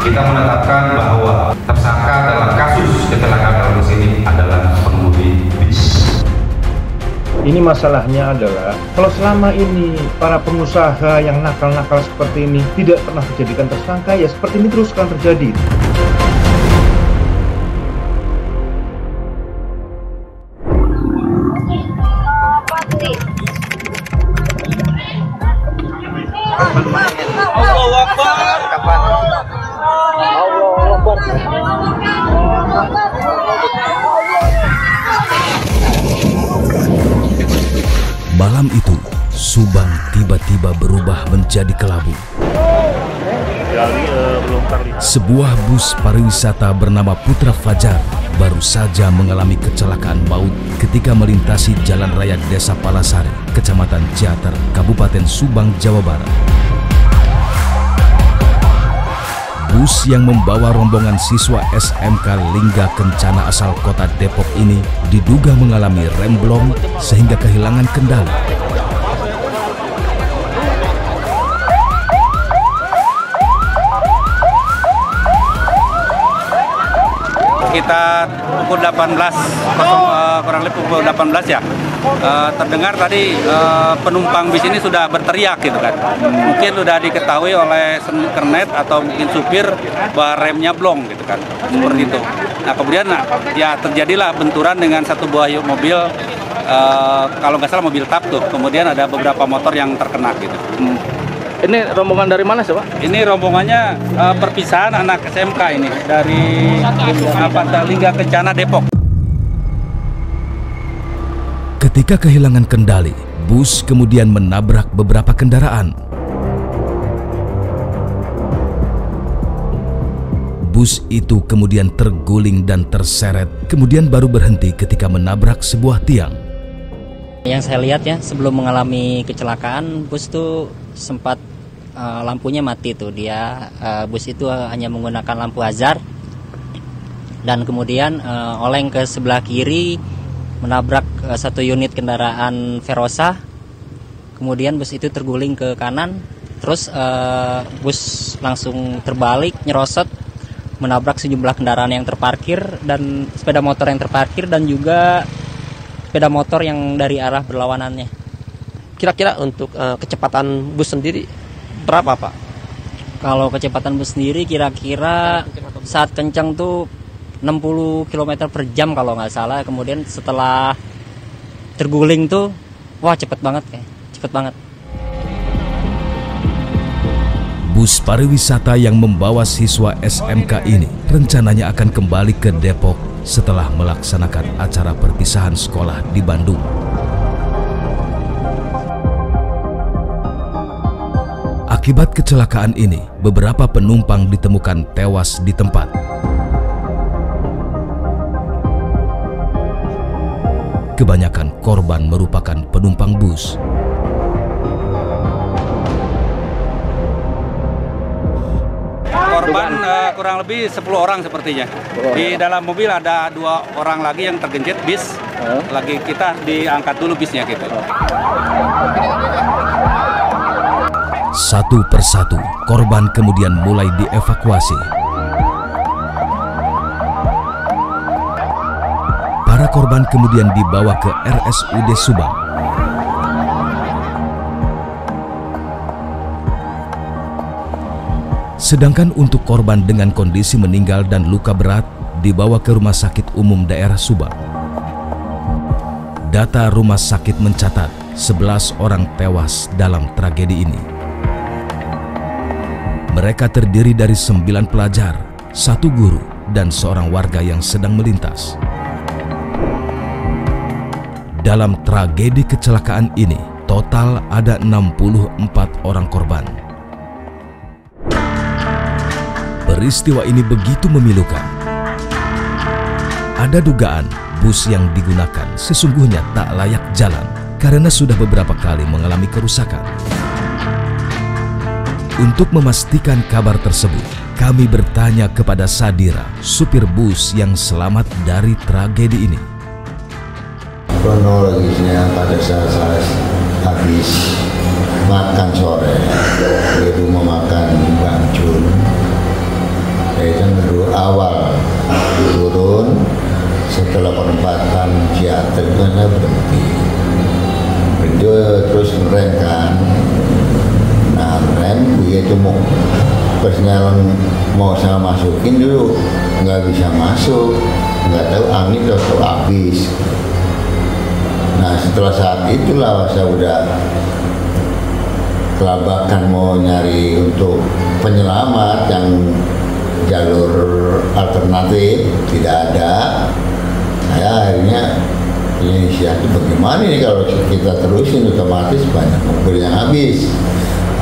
Kita menetapkan bahwa tersangka dalam kasus kecelakaan bus ini adalah pengemudi bis. Ini masalahnya adalah kalau selama ini para pengusaha yang nakal-nakal seperti ini tidak pernah dijadikan tersangka, ya seperti ini terus akan terjadi. Malam itu, Subang tiba-tiba berubah menjadi kelabu. Sebuah bus pariwisata bernama Putra Fajar baru saja mengalami kecelakaan maut ketika melintasi Jalan Raya Desa Palasari, Kecamatan Ciater, Kabupaten Subang, Jawa Barat. Bus yang membawa rombongan siswa SMK Lingga Kencana asal kota Depok ini diduga mengalami remblong sehingga kehilangan kendali. Sekitar pukul 18, kurang lebih pukul 18 ya, terdengar tadi penumpang bis ini sudah berteriak gitu kan. Mungkin sudah diketahui oleh kernet atau mungkin supir bahwa remnya blong gitu kan, seperti itu. Nah kemudian ya terjadilah benturan dengan satu buah mobil, kalau nggak salah mobil tap tuh. Kemudian ada beberapa motor yang terkena gitu. Ini rombongan dari mana sih, Pak? Ini rombongannya perpisahan anak SMK ini dari Lingga Kencana Depok. Ketika kehilangan kendali, bus kemudian menabrak beberapa kendaraan. Bus itu kemudian terguling dan terseret, kemudian baru berhenti ketika menabrak sebuah tiang. Yang saya lihat ya, sebelum mengalami kecelakaan, bus tuh sempat lampunya mati tuh. Bus itu hanya menggunakan lampu hazard dan kemudian oleng ke sebelah kiri menabrak satu unit kendaraan Verosa. Kemudian bus itu terguling ke kanan, terus bus langsung terbalik nyerosot menabrak sejumlah kendaraan yang terparkir dan sepeda motor yang terparkir dan juga sepeda motor yang dari arah berlawanannya. Kira-kira untuk kecepatan bus sendiri berapa, Pak? Kalau kecepatan bus sendiri kira-kira saat kencang tuh 60 km per jam kalau nggak salah. Kemudian setelah terguling tuh, wah cepet banget. Bus pariwisata yang membawa siswa SMK ini rencananya akan kembali ke Depok setelah melaksanakan acara perpisahan sekolah di Bandung. Akibat kecelakaan ini, beberapa penumpang ditemukan tewas di tempat. Kebanyakan korban merupakan penumpang bus. Korban kurang lebih 10 orang sepertinya. Di dalam mobil ada 2 orang lagi yang tergencet bis. Lagi kita diangkat dulu bisnya gitu. Satu persatu, korban kemudian mulai dievakuasi. Para korban kemudian dibawa ke RSUD Subang. Sedangkan untuk korban dengan kondisi meninggal dan luka berat dibawa ke Rumah Sakit Umum Daerah Subang. Data rumah sakit mencatat 11 orang tewas dalam tragedi ini. Mereka terdiri dari 9 pelajar, 1 guru, dan seorang warga yang sedang melintas. Dalam tragedi kecelakaan ini, total ada 64 orang korban. Peristiwa ini begitu memilukan. Ada dugaan bus yang digunakan sesungguhnya tak layak jalan karena sudah beberapa kali mengalami kerusakan. Untuk memastikan kabar tersebut, kami bertanya kepada Sadira, supir bus yang selamat dari tragedi ini. Kronologisnya pada saat saya habis makan sore di rumah makan Bang Jun, saya itu awal turun setelah perempatan Ciater itu saya berhenti terus ngerem kan. Nah ngerem begitu persenalan mau saya masukin dulu nggak bisa masuk, nggak tahu angin atau habis. Nah setelah saat itulah saya udah kelabakan mau nyari untuk penyelamat yang jalur alternatif tidak ada. Saya akhirnya inisiatif bagaimana ini kalau kita terusin otomatis banyak mobil yang habis.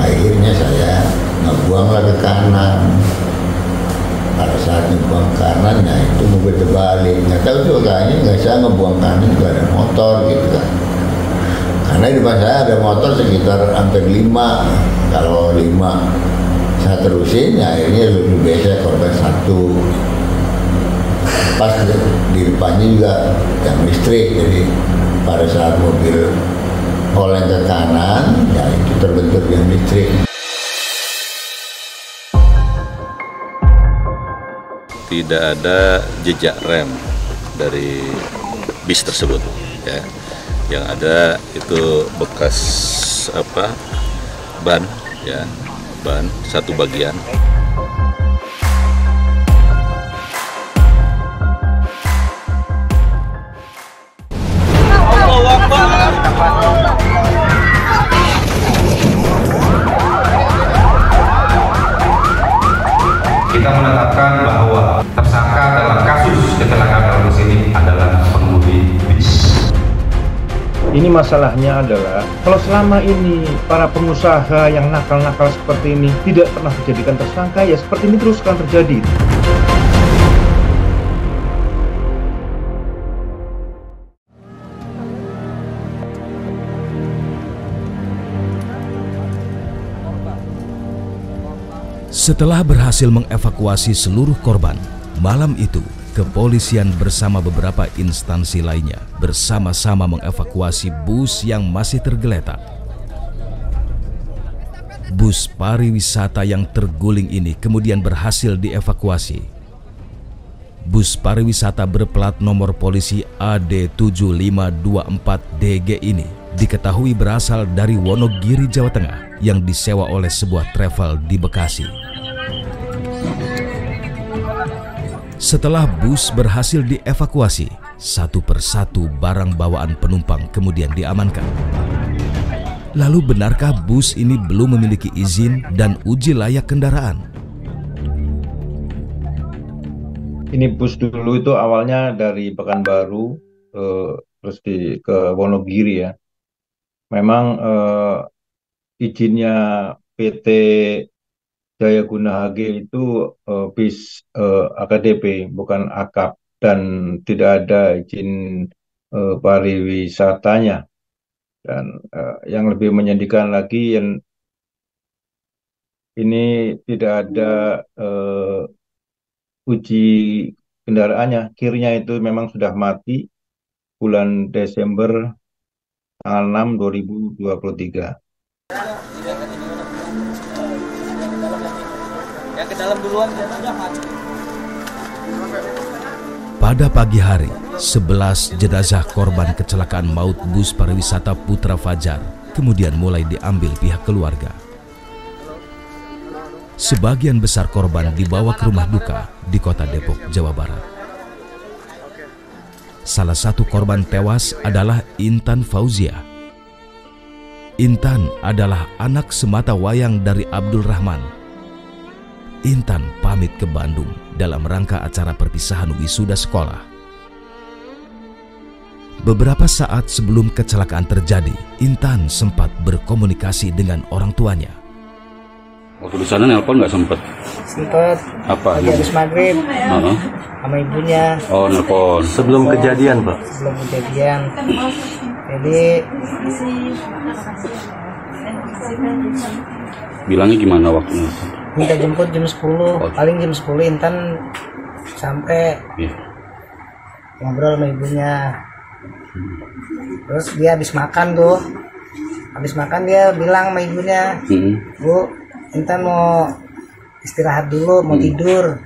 Akhirnya saya ngebuanglah ke kanan. Pada saat ngebuang kanan, nah itu mobil terbalik. Nggak tahu tuh kayaknya nggak saya ngebuang kanan juga ada motor gitu kan. Karena di depan saya ada motor sekitar hampir 5. Kalau 5 saya terusin, ya akhirnya lebih biasa korban 1. Pas di depannya juga yang listrik, jadi pada saat mobil oleng ke kanan, ya itu terbentur yang listrik. Tidak ada jejak rem dari bis tersebut, ya. Yang ada itu bekas ban, ya, ban satu bagian. Kita menetapkan bahwa tersangka dalam kasus kecelakaan lalu lintas ini adalah pengemudi bis. Ini masalahnya adalah kalau selama ini para pengusaha yang nakal-nakal seperti ini tidak pernah dijadikan tersangka, ya seperti ini terus akan terjadi. Setelah berhasil mengevakuasi seluruh korban, malam itu kepolisian bersama beberapa instansi lainnya bersama-sama mengevakuasi bus yang masih tergeletak. Bus pariwisata yang terguling ini kemudian berhasil dievakuasi. Bus pariwisata berplat nomor polisi AD7524DG ini diketahui berasal dari Wonogiri, Jawa Tengah yang disewa oleh sebuah travel di Bekasi. Setelah bus berhasil dievakuasi, satu persatu barang bawaan penumpang kemudian diamankan. Lalu benarkah bus ini belum memiliki izin dan uji layak kendaraan? Ini bus dulu itu awalnya dari Pekanbaru terus ke Wonogiri ya. Memang izinnya PT Jaya Guna HG itu bis AKDP bukan AKAP, dan tidak ada izin pariwisatanya. Dan yang lebih menyedihkan lagi, ini tidak ada uji kendaraannya. Kirnya itu memang sudah mati bulan Desember tanggal 6 2023. Pada pagi hari, 11 jenazah korban kecelakaan maut bus pariwisata Putra Fajar kemudian mulai diambil pihak keluarga. Sebagian besar korban dibawa ke rumah duka di kota Depok, Jawa Barat. Salah satu korban tewas adalah Intan Fauzia. Intan adalah anak semata wayang dari Abdul Rahman. Intan pamit ke Bandung dalam rangka acara perpisahan wisuda sekolah. Beberapa saat sebelum kecelakaan terjadi, Intan sempat berkomunikasi dengan orang tuanya. Waktu di sana nelpon nggak sempet? Sempet. Apa? Lagi habis maghrib. Sama ibunya. Oh, nelpon. Sebelum kejadian, Pak? Sebelum kejadian. Jadi bilangnya gimana waktunya? Minta jemput jam 10. Paling jam 10 Intan sampai. Ngobrol sama ibunya. Terus dia habis makan tuh, dia bilang sama ibunya, Bu, Intan mau istirahat dulu, mau tidur.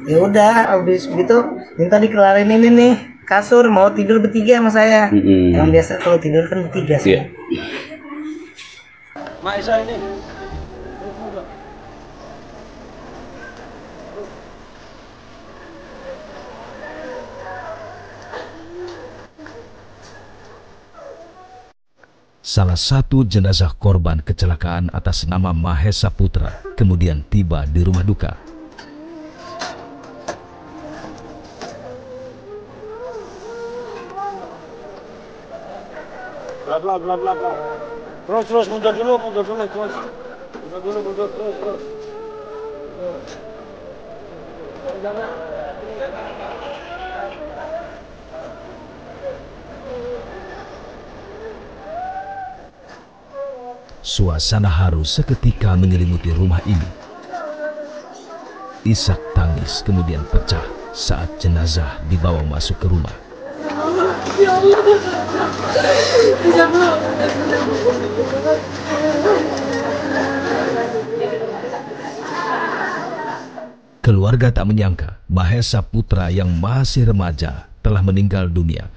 Ya udah, habis begitu Intan dikelarin ini nih kasur, mau tidur bertiga sama saya. Yang biasa kalau tidur kan bertiga sih. Maisa ini. Salah satu jenazah korban kecelakaan atas nama Mahesa Putra kemudian tiba di rumah duka. Bla. Terus mundur dulu terus. Mundur terus. Suasana haru seketika menyelimuti rumah ini. Isak tangis kemudian pecah saat jenazah dibawa masuk ke rumah. Keluarga tak menyangka Mahesa Putra yang masih remaja telah meninggal dunia.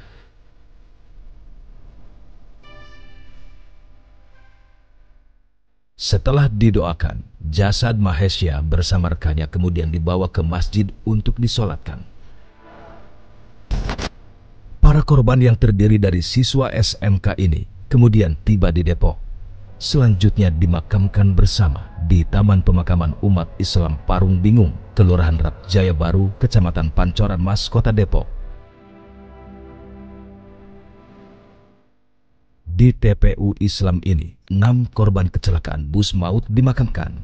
Setelah didoakan, jasad Mahesya bersama rekannya kemudian dibawa ke masjid untuk disolatkan. Para korban yang terdiri dari siswa SMK ini kemudian tiba di Depok. Selanjutnya dimakamkan bersama di Taman Pemakaman Umat Islam Parung Bingung, Kelurahan Rapjaya Baru, Kecamatan Pancoran Mas, Kota Depok. Di TPU Islam ini, 6 korban kecelakaan bus maut dimakamkan.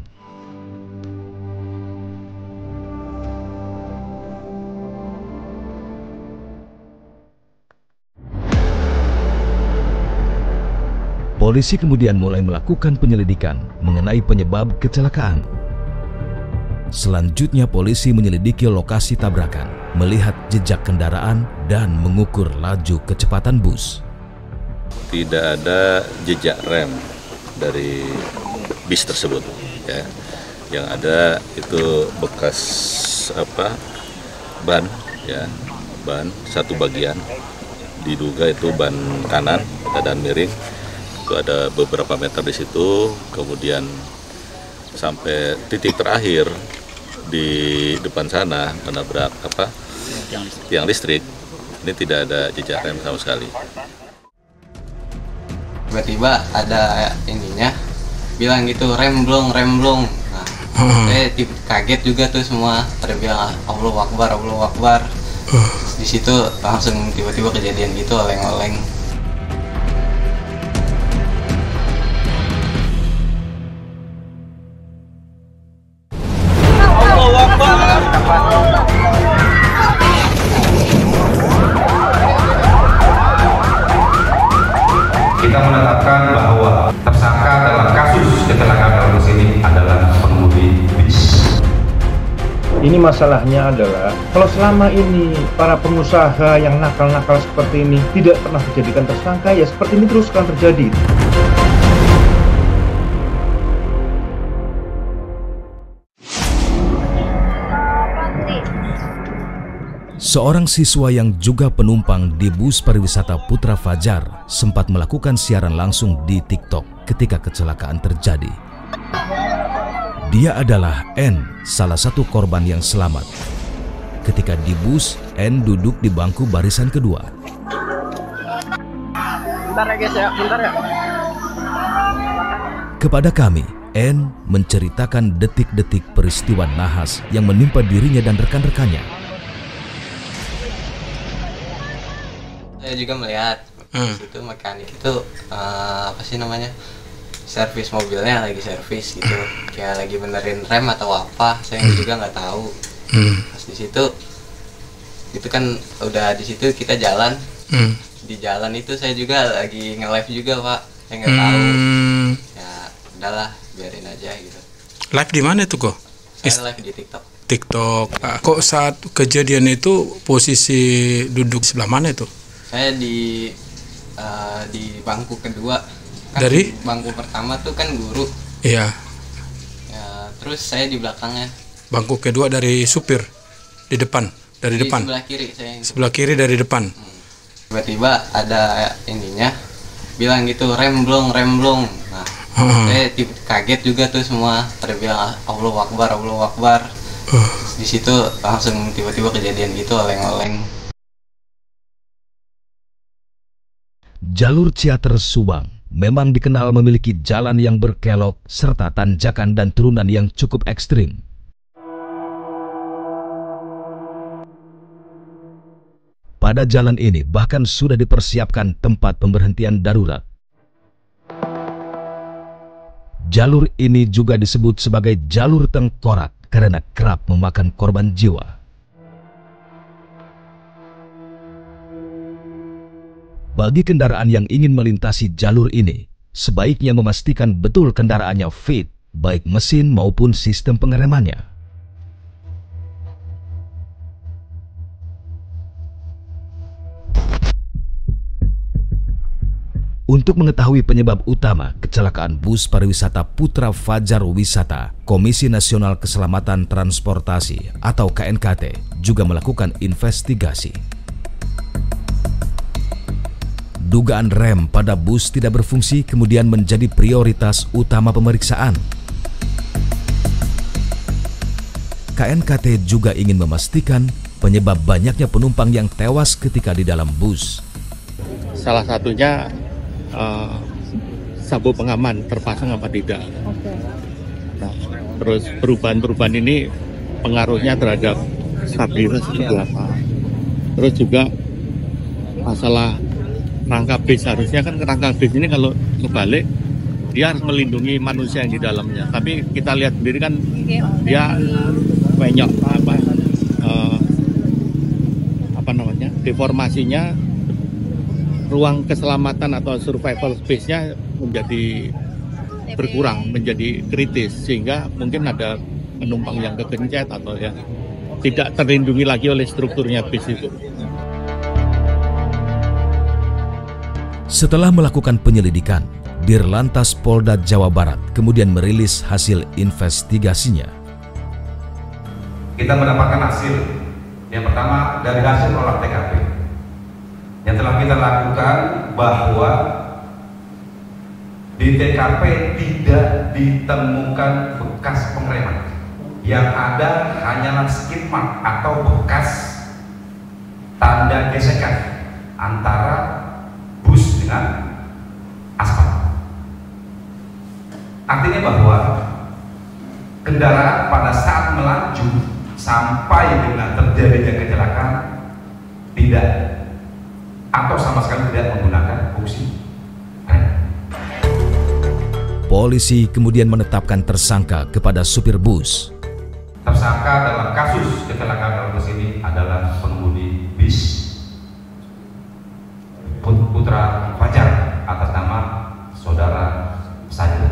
Polisi kemudian mulai melakukan penyelidikan mengenai penyebab kecelakaan. Selanjutnya polisi menyelidiki lokasi tabrakan, melihat jejak kendaraan, dan mengukur laju kecepatan bus. Tidak ada jejak rem dari bis tersebut, ya. Yang ada itu bekas ban, ya, ban satu bagian, diduga itu ban kanan dan miring. Itu ada beberapa meter di situ, kemudian sampai titik terakhir di depan sana menabrak tiang listrik. Ini tidak ada jejak rem sama sekali. Tiba-tiba ada ininya bilang gitu, rem belum. Nah, saya kaget juga tuh semua, pada bilang Allahu Akbar. Di situ langsung tiba-tiba kejadian gitu, oleng-oleng. Kita menetapkan bahwa tersangka dalam kasus kecelakaan bus ini adalah pengemudi bis. Ini masalahnya adalah kalau selama ini para pengusaha yang nakal-nakal seperti ini tidak pernah dijadikan tersangka, ya seperti ini terus akan terjadi. Seorang siswa yang juga penumpang di bus pariwisata Putra Fajar sempat melakukan siaran langsung di TikTok ketika kecelakaan terjadi. Dia adalah N, salah satu korban yang selamat. Ketika di bus, N duduk di bangku barisan kedua. Bentar ya guys ya, bentar ya. Kepada kami, N menceritakan detik-detik peristiwa nahas yang menimpa dirinya dan rekan-rekannya. Saya juga melihat itu mekanik itu servis mobilnya lagi servis gitu, kayak lagi benerin rem atau apa, saya juga nggak tahu. Pas di situ itu kan udah di situ kita jalan, di jalan itu saya juga lagi nge-live juga Pak, saya nggak tahu. Ya udahlah, biarin aja gitu. Live di mana tuh kok? Saya live di TikTok. Kok saat kejadian itu posisi duduk sebelah mana itu? Saya di bangku kedua. Kan Dari? Bangku pertama tuh kan guru. Iya. Ya, terus saya di belakangnya. Bangku kedua dari supir di depan, dari Di depan. sebelah kiri saya. Sebelah kiri dari depan. Tiba-tiba ada ininya bilang gitu, rem blong. Nah, saya kaget juga tuh semua, pada bilang Allahu Akbar. Terus di situ langsung tiba-tiba kejadian gitu, oleng-oleng. Jalur Ciater Subang memang dikenal memiliki jalan yang berkelok serta tanjakan dan turunan yang cukup ekstrim. Pada jalan ini bahkan sudah dipersiapkan tempat pemberhentian darurat. Jalur ini juga disebut sebagai jalur tengkorak karena kerap memakan korban jiwa. Bagi kendaraan yang ingin melintasi jalur ini, sebaiknya memastikan betul kendaraannya fit, baik mesin maupun sistem pengeremannya. Untuk mengetahui penyebab utama kecelakaan bus pariwisata Putra Fajar Wisata, Komisi Nasional Keselamatan Transportasi atau KNKT juga melakukan investigasi. Dugaan rem pada bus tidak berfungsi kemudian menjadi prioritas utama pemeriksaan. KNKT juga ingin memastikan penyebab banyaknya penumpang yang tewas ketika di dalam bus. Salah satunya sabuk pengaman terpasang apa tidak. Nah, terus perubahan-perubahan ini pengaruhnya terhadap stabilitas seperti apa. Terus juga masalah rangka bis, harusnya kan rangka bis ini kalau kebalik dia harus melindungi manusia yang di dalamnya. Tapi kita lihat sendiri kan dia banyak deformasinya, ruang keselamatan atau survival space-nya menjadi berkurang, menjadi kritis, sehingga mungkin ada penumpang yang kegencet atau yang tidak terlindungi lagi oleh strukturnya bis itu. Setelah melakukan penyelidikan, Dirlantas Polda Jawa Barat kemudian merilis hasil investigasinya. Kita mendapatkan hasil. Yang pertama dari hasil olah TKP. Yang telah kita lakukan bahwa di TKP tidak ditemukan bekas pengereman. Yang ada hanyalah skid mark atau bekas tanda gesekan antara bus dengan aspal. Artinya bahwa kendaraan pada saat melaju sampai dengan terjadinya kecelakaan tidak atau sama sekali tidak menggunakan fungsi rem. Polisi kemudian menetapkan tersangka kepada supir bus. Tersangka dalam kasus kecelakaan dalam bus ini adalah pengemudi bis Putra Fajar atas nama saudara Sajid.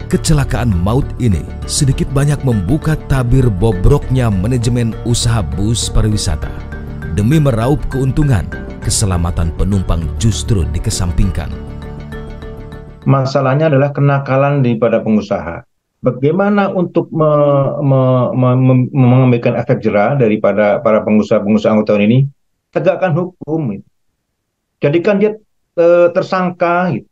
Kecelakaan maut ini sedikit banyak membuka tabir bobroknya manajemen usaha bus pariwisata. Demi meraup keuntungan, keselamatan penumpang justru dikesampingkan. Masalahnya adalah kenakalan daripada pengusaha. Bagaimana untuk mengambilkan efek jera daripada para pengusaha-pengusaha angkutan ini? Tegakkan hukum. Jadikan dia tersangka. Gitu.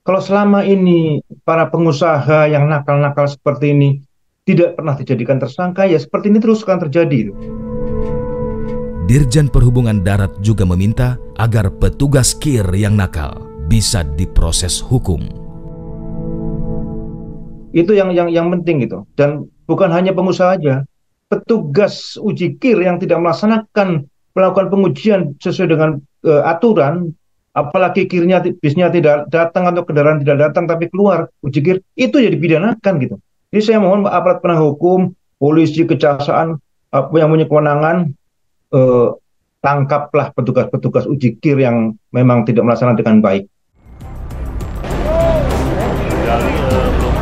Kalau selama ini para pengusaha yang nakal-nakal seperti ini tidak pernah dijadikan tersangka, ya seperti ini terus akan terjadi. Dirjen Perhubungan Darat juga meminta agar petugas KIR yang nakal bisa diproses hukum. Itu yang penting gitu. Dan bukan hanya pengusaha aja, petugas uji KIR yang tidak melakukan pengujian sesuai dengan aturan, apalagi KIR-nya bisnya tidak datang atau kendaraan tidak datang tapi keluar uji KIR, itu jadi dipidanakan gitu. Jadi saya mohon aparat penegak hukum, polisi, kejaksaan, yang punya kewenangan, tangkaplah petugas-petugas uji KIR yang memang tidak melaksanakan dengan baik. Belum